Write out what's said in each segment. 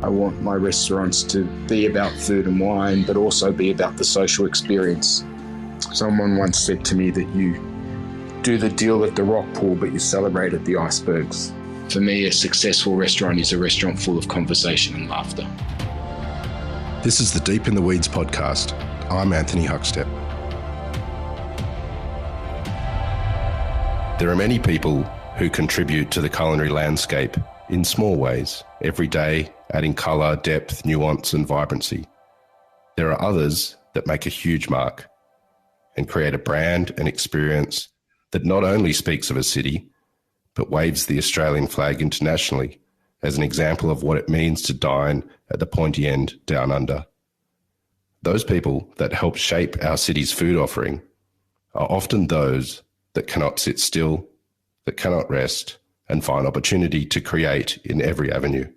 I want my restaurants to be about food and wine, but also be about the social experience. Someone once said to me that you do the deal at the rock pool, but you celebrate at the icebergs. For me, a successful restaurant is a restaurant full of conversation and laughter. This is the Deep in the Weeds podcast. I'm Anthony Huckstep. There are many people who contribute to the culinary landscape in small ways, every day, adding colour, depth, nuance and vibrancy. There are others that make a huge mark and create a brand and experience that not only speaks of a city, but waves the Australian flag internationally as an example of what it means to dine at the pointy end down under. Those people that help shape our city's food offering are often those that cannot sit still, that cannot rest, and find opportunity to create in every avenue.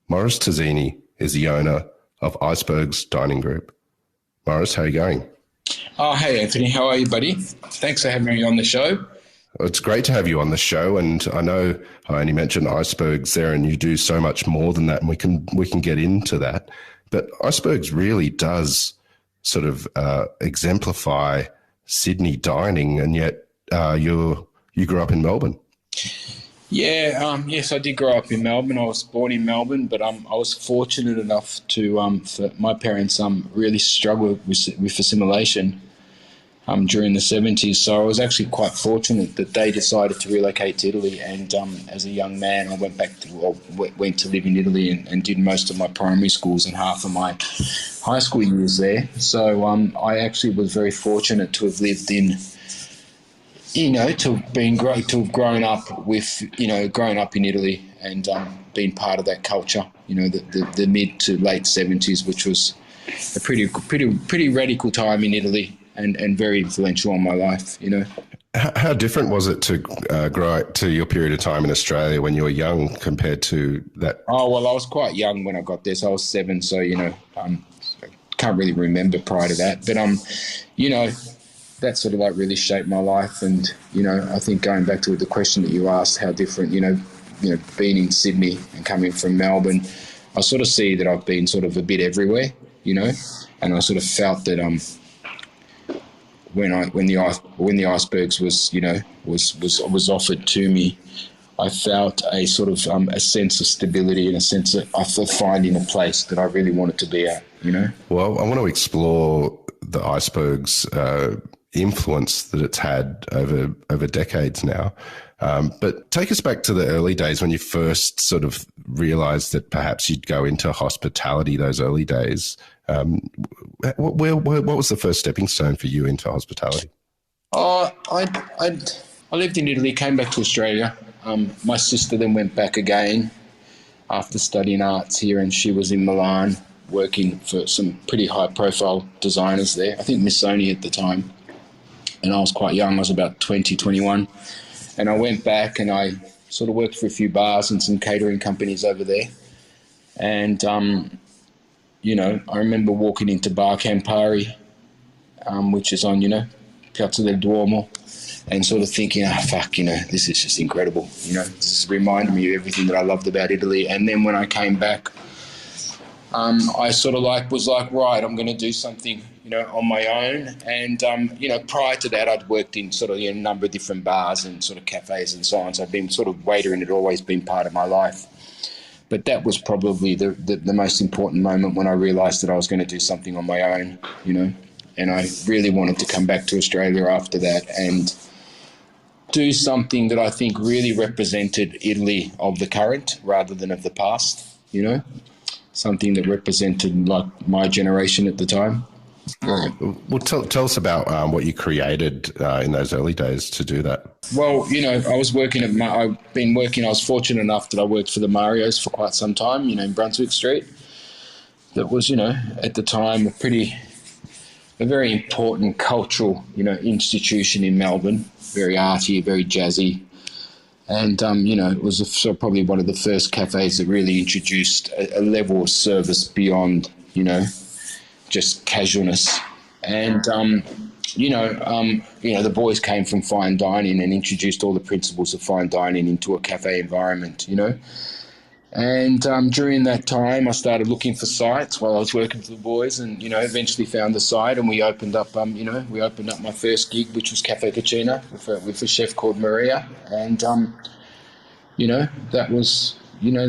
Maurice Terzini is the owner of Iceberg's dining group. Maurice, how are you going? Oh, hey, Anthony. How are you, buddy? Thanks for having me on the show. It's great to have you on the show, and I know I only mentioned Icebergs there, and you do so much more than that, and we can get into that. But Icebergs really does sort of exemplify Sydney dining, and yet you grew up in Melbourne. Yeah, yes, I did grow up in Melbourne. I was born in Melbourne, but I was fortunate enough to for my parents really struggled with assimilation during the 70s. So I was actually quite fortunate that they decided to relocate to Italy. And as a young man, I went to live in Italy and did most of my primary schools and half of my high school years there. So I actually was very fortunate to have lived in, to have grown up in Italy and been part of that culture. The mid to late 70s, which was a pretty radical time in Italy. And very influential on my life, How different was it to grow up to your period of time in Australia when you were young compared to that? Oh, well, I was quite young when I got there, so I was 7, so, can't really remember prior to that. But, that sort of really shaped my life. And, I think going back to the question that you asked, how different, being in Sydney and coming from Melbourne, I sort of see that I've been sort of a bit everywhere, and I sort of felt that, when the Icebergs was offered to me, I felt a sort of a sense of stability and a sense of finding a place that I really wanted to be at. Well, I want to explore the Icebergs' influence that it's had over decades now. But take us back to the early days when you first sort of realised that perhaps you'd go into hospitality. Those early days. What was the first stepping stone for you into hospitality? I lived in Italy, came back to Australia. My sister then went back again after studying arts here, and she was in Milan working for some pretty high-profile designers there. I think Missoni at the time. And I was quite young. I was about 20, 21. And I went back and I sort of worked for a few bars and some catering companies over there. And I remember walking into Bar Campari, which is on, Piazza del Duomo, and sort of thinking, this is just incredible. This is reminding me of everything that I loved about Italy. And then when I came back, I sort of was like, right, I'm going to do something, on my own. And, prior to that, I'd worked in sort of a number of different bars and sort of cafes and so on. So I've been sort of waitering, it had always been part of my life. But that was probably the most important moment when I realised that I was going to do something on my own, and I really wanted to come back to Australia after that and do something that I think really represented Italy of the current rather than of the past, something that represented like my generation at the time. Well, tell us about what you created in those early days to do that. Well, I was working I was fortunate enough that I worked for the Marios for quite some time, in Brunswick Street. That was, at the time a very important cultural, institution in Melbourne, very arty, very jazzy. And, it was probably one of the first cafes that really introduced a level of service beyond, just casualness. And, the boys came from fine dining and introduced all the principles of fine dining into a cafe environment, And during that time, I started looking for sites while I was working for the boys, and eventually found the site, and we opened up. We opened up my first gig, which was Cafe Cucina with a chef called Maria, and that was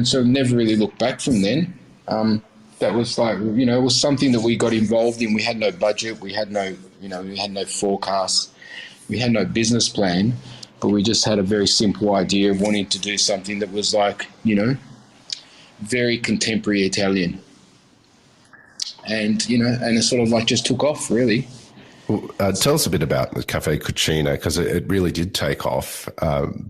so never really looked back from then. That was like it was something that we got involved in. We had no budget, we had no we had no forecast, we had no business plan, but we just had a very simple idea of wanting to do something that was like very contemporary Italian, and and it sort of like just took off really. Well, tell us a bit about the Cafe Cucina, because it really did take off.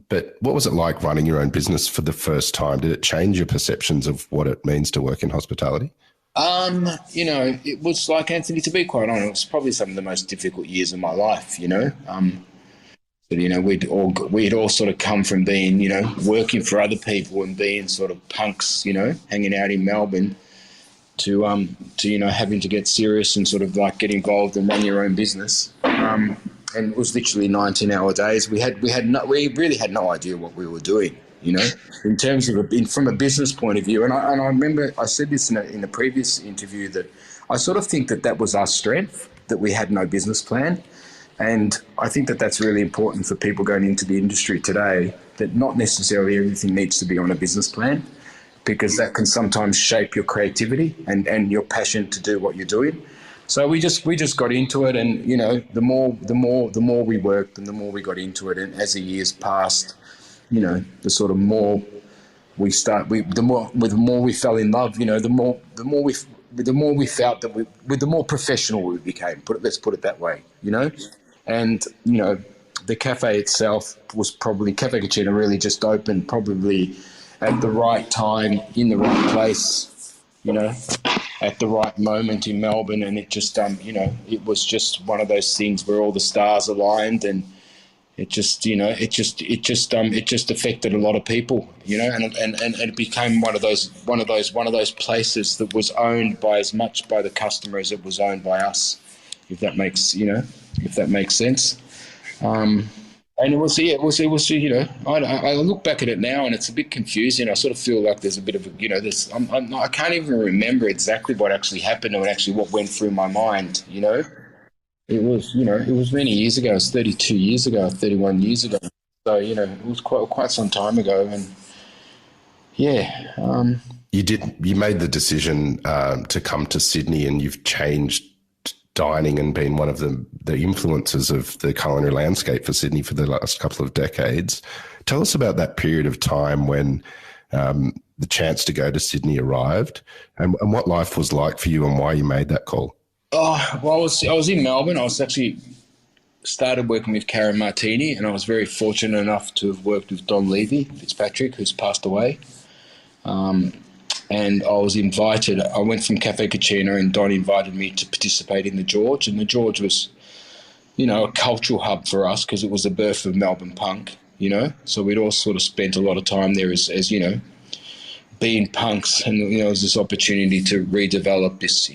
But what was it like running your own business for the first time? Did it change your perceptions of what it means to work in hospitality? It was like, Anthony, to be quite honest, it was probably some of the most difficult years of my life. But we'd all sort of come from being working for other people and being sort of punks, hanging out in Melbourne, to having to get serious and sort of like get involved and run your own business. And it was literally 19-hour days. We really had no idea what we were doing, in terms of from a business point of view. And I remember I said this in a previous interview, that I sort of think that was our strength, that we had no business plan. And I think that that's really important for people going into the industry today, that not necessarily everything needs to be on a business plan, because that can sometimes shape your creativity and your passion to do what you're doing. So we just got into it, and the more we worked and the more we got into it, and as the years passed, the sort of more the more we fell in love, the more we felt that the more professional we became. Let's put it that way, and the cafe itself was probably Cafe Cucina really just opened probably at the right time, in the right place, at the right moment in Melbourne. And it just, it was just one of those things where all the stars aligned, and it just affected a lot of people, and it became one of those places that was owned by as much by the customer as it was owned by us, if that makes sense. And it was, I look back at it now and it's a bit confusing. I sort of feel like there's a bit of I can't even remember exactly what actually happened or actually what went through my mind, It was many years ago. It was 32 years ago, 31 years ago. So, it was quite some time ago. And yeah. You made the decision to come to Sydney, and you've changed dining and been one of the influences of the culinary landscape for Sydney for the last couple of decades. Tell us about that period of time when the chance to go to Sydney arrived, and what life was like for you and why you made that call. Oh, well, I was in Melbourne. I was actually started working with Karen Martini, and I was very fortunate enough to have worked with Don Levy Fitzpatrick, who's passed away. And I was invited. I went from Cafe Cucina, and Don invited me to participate in the George. And the George was, a cultural hub for us, because it was the birth of Melbourne punk, So we'd all sort of spent a lot of time there as being punks, and it was this opportunity to redevelop this